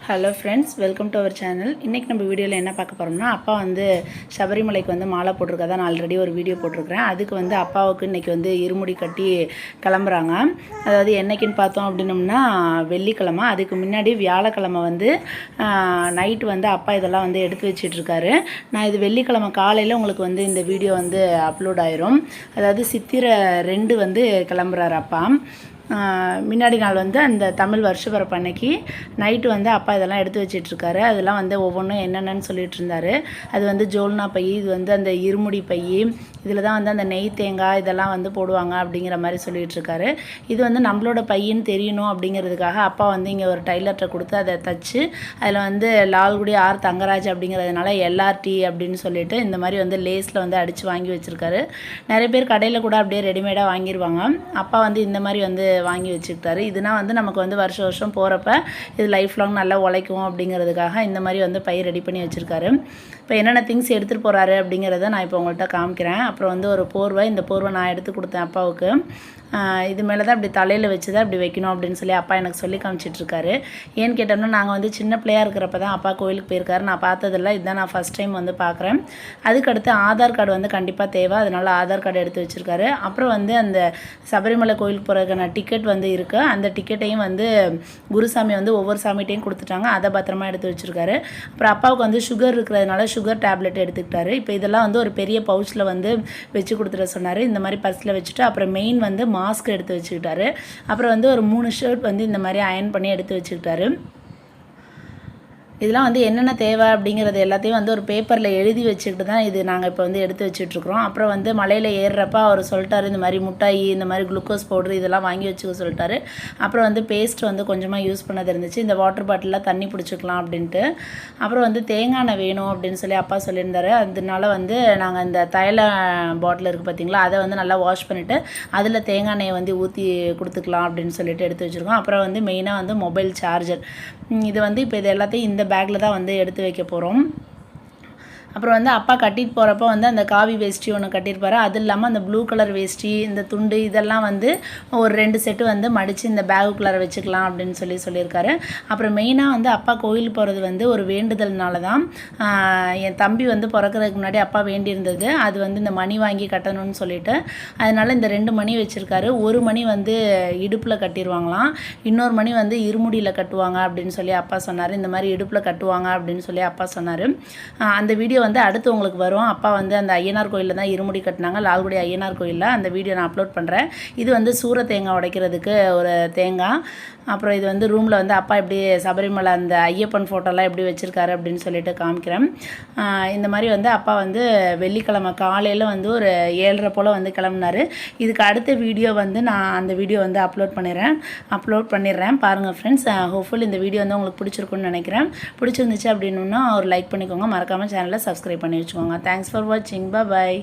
Hello friends, welcome to our channel. இன்றைக்கி நம்ம வீடியோவில் என்ன பார்க்க போகிறோம்னா, அப்பா வந்து சபரிமலைக்கு வந்து மாலை போட்டிருக்கதா நான் ஆல்ரெடி ஒரு வீடியோ போட்டிருக்கிறேன். அதுக்கு வந்து அப்பாவுக்கு இன்றைக்கி வந்து இருமுடி கட்டி கிளம்புறாங்க. அதாவது என்றைக்குன்னு பார்த்தோம் அப்படின்னோம்னா வெள்ளிக்கிழமை. அதுக்கு முன்னாடி வியாழக்கிழமை வந்து நைட்டு வந்து அப்பா இதெல்லாம் வந்து எடுத்து வச்சிட்ருக்காரு. நான் இது வெள்ளிக்கிழமை காலையில் உங்களுக்கு வந்து இந்த வீடியோ வந்து அப்லோட் ஆயிரும். அதாவது சித்திரை 2 வந்து கிளம்புறாரு அப்பா. முன்னாடி நாள் வந்து அந்த தமிழ் வருஷப்பிறப்பு அன்னைக்கு நைட்டு வந்து அப்பா இதெல்லாம் எடுத்து வச்சிட்ருக்காரு. அதெல்லாம் வந்து ஒவ்வொன்றும் என்னென்னு சொல்லிட்டு இருந்தார். அது வந்து ஜோல்னா பை, இது வந்து அந்த இருமுடி பை, இதில் தான் வந்து அந்த நெய் தேங்காய் இதெல்லாம் வந்து போடுவாங்க அப்படிங்கிற மாதிரி சொல்லிகிட்ருக்காரு. இது வந்து நம்மளோட பையன்னு தெரியணும் அப்படிங்கிறதுக்காக அப்பா வந்து இங்கே ஒரு டைலர்கிட்ட கொடுத்து அதை தச்சு அதில் வந்து லால்குடி ஆர் தங்கராஜ் அப்படிங்கிறதுனால எல்ஆர்டி அப்படின்னு சொல்லிட்டு இந்த மாதிரி வந்து லேஸில் வந்து அடித்து வாங்கி வச்சுருக்காரு. நிறைய பேர் கடையில் கூட அப்படியே ரெடிமேடாக வாங்கிடுவாங்க. அப்பா வந்து இந்த மாதிரி வந்து வாங்கி வச்சுக்கிட்டாரு. இதுனா வந்து நமக்கு வந்து வருஷம் வருஷம் போகிறப்ப இது லைஃப் லாங் நல்லா உழைக்கும் அப்படிங்கிறதுக்காக இந்த மாதிரி வந்து பை ரெடி பண்ணி வச்சுருக்காரு. இப்போ என்னென்ன திங்ஸ் எடுத்துகிட்டு போகிறாரு அப்படிங்கிறத நான் இப்போ உங்கள்கிட்ட காமிக்கிறேன். அப்புறம் வந்து ஒரு போர்வை, இந்த போர்வை நான் எடுத்து கொடுத்தேன் அப்பாவுக்கு. இது மேலே தான் அப்படி தலையில் வச்சு தான் அப்படி வைக்கணும் அப்படின்னு சொல்லி அப்பா எனக்கு சொல்லி காமிச்சிட்ருக்காரு. ஏன்னு கேட்டோம்னா நாங்கள் வந்து சின்ன பிள்ளையாக இருக்கிறப்ப தான் அப்பா கோயிலுக்கு போயிருக்காரு. நான் பார்த்ததில்ல, இதுதான் நான் ஃபஸ்ட் டைம் வந்து பார்க்குறேன். அதுக்கடுத்து ஆதார் கார்டு வந்து கண்டிப்பாக தேவை, அதனால் ஆதார் கார்டு எடுத்து வச்சுருக்காரு. அப்புறம் வந்து அந்த சபரிமலை கோயிலுக்கு போகிறதுக்கான டிக்கெட் வந்து இருக்குது. அந்த டிக்கெட்டையும் வந்து குருசாமி வந்து ஒவ்வொரு சாமிகிட்டையும் கொடுத்துட்டாங்க. அதை பத்திரமா எடுத்து வச்சுருக்காரு. அப்புறம் அப்பாவுக்கு வந்து சுகர் இருக்கிறதுனால சுகர் டேப்லெட் எடுத்துக்கிட்டாரு. இப்போ இதெல்லாம் வந்து ஒரு பெரிய பவுச்சில் வந்து வச்சு கொடுத்துட சொன்னார். இந்த மாதிரி பர்ஸில் வச்சுட்டு அப்புறம் மெயின் வந்து மாஸ்க் எடுத்து வச்சுக்கிட்டாரு. அப்புறம் வந்து ஒரு 3 ஷர்ட் வந்து இந்த மாதிரி அயன் பண்ணி எடுத்து வச்சுக்கிட்டாரு. இதெல்லாம் வந்து என்னென்ன தேவை அப்படிங்கிறது எல்லாத்தையும் வந்து ஒரு பேப்பரில் எழுதி வச்சுக்கிட்டு தான் இது நாங்கள் இப்போ வந்து எடுத்து வச்சுட்ருக்குறோம். அப்புறம் வந்து மலையில் ஏறுறப்ப அவர் சொல்லிட்டாரு, இந்த மாதிரி முட்டாய், இந்த மாதிரி குளுக்கோஸ் பவுட்ரு இதெல்லாம் வாங்கி வச்சுக்க சொல்லிட்டாரு. அப்புறம் வந்து பேஸ்ட் வந்து கொஞ்சமாக யூஸ் பண்ணது இருந்துச்சு. இந்த வாட்டர் பாட்டிலில் தண்ணி பிடிச்சிக்கலாம் அப்படின்ட்டு. அப்புறம் வந்து தேங்காய் எண்ணெய் வேணும் அப்படின்னு சொல்லி அப்பா சொல்லியிருந்தாரு. அதனால வந்து நாங்கள் இந்த தைல பாட்டில் இருக்குது பார்த்திங்களா, அதை வந்து நல்லா வாஷ் பண்ணிவிட்டு அதில் தேங்காய் எண்ணெயை வந்து ஊற்றி கொடுத்துக்கலாம் அப்படின்னு சொல்லிட்டு எடுத்து வச்சுருக்கோம். அப்புறம் வந்து மெயினாக வந்து மொபைல் சார்ஜர். இது வந்து இப்போ இது எல்லாத்தையும் இந்த பேக்கில் தான் வந்து எடுத்து வைக்க போகிறோம். அப்புறம் வந்து அப்பா கட்டிட்டு போகிறப்ப வந்து அந்த காவி வேஷ்டி ஒன்று கட்டியிருப்பாரு. அது இல்லாமல் அந்த ப்ளூ கலர் வேஷ்டி, இந்த துண்டு இதெல்லாம் வந்து ஒரு 2 செட்டு வந்து மடித்து இந்த பேகுக்குள்ளார வச்சுக்கலாம் அப்படின்னு சொல்லியிருக்காரு. அப்புறம் மெயினாக வந்து அப்பா கோயிலுக்கு போகிறது வந்து ஒரு வேண்டுதல்னால தான். என் தம்பி வந்து பிறக்கிறதுக்கு முன்னாடி அப்பா வேண்டியிருந்தது, அது வந்து இந்த மணி வாங்கி கட்டணும்னு சொல்லிட்டு அதனால் இந்த 2 மணி வச்சுருக்காரு. ஒரு மணி வந்து இடுப்பில் கட்டிடுவாங்களாம், இன்னொரு மணி வந்து இருமுடியில் கட்டுவாங்க அப்படின்னு சொல்லி அப்பா சொன்னார். இந்த மாதிரி இடுப்பில் கட்டுவாங்க அப்படின்னு சொல்லி அப்பா சொன்னார். அந்த வீடியோ வந்து அடுத்து உங்களுக்கு வரும். அப்பா வந்து அந்த ஐயனார் கோயிலில் தான் இருமுடி கட்டினாங்க, லால்குடி ஐயனார் கோயிலில். அந்த வீடியோ நான் அப்லோட் பண்ணுறேன். இது வந்து சூர தேங்காய் உடைக்கிறதுக்கு ஒரு தேங்காய். அப்புறம் இது வந்து ரூமில் வந்து அப்பா எப்படி சபரிமலை அந்த ஐயப்பன் ஃபோட்டோலாம் எப்படி வச்சுருக்காரு அப்படின்னு சொல்லிட்டு காமிக்கிறேன். இந்த மாதிரி வந்து அப்பா வந்து வெள்ளிக்கிழமை காலையில் வந்து ஒரு 7:30 போல் வந்து கிளம்புனார். இதுக்கு அடுத்த வீடியோ வந்து நான் அந்த வீடியோ வந்து அப்லோட் பண்ணிடுறேன். பாருங்கள் ஃப்ரெண்ட்ஸ், ஹோப்ஃபுல் இந்த வீடியோ வந்து உங்களுக்கு பிடிச்சிருக்குன்னு நினைக்கிறேன். பிடிச்சிருந்துச்சு அப்படின்னா ஒரு லைக் பண்ணிக்கோங்க. மறக்காமல் சேனலை சப்ஸ்கிரைப் பண்ணி வச்சுக்கோங்க. தேங்க்ஸ் ஃபார் வாட்சிங். பாய்.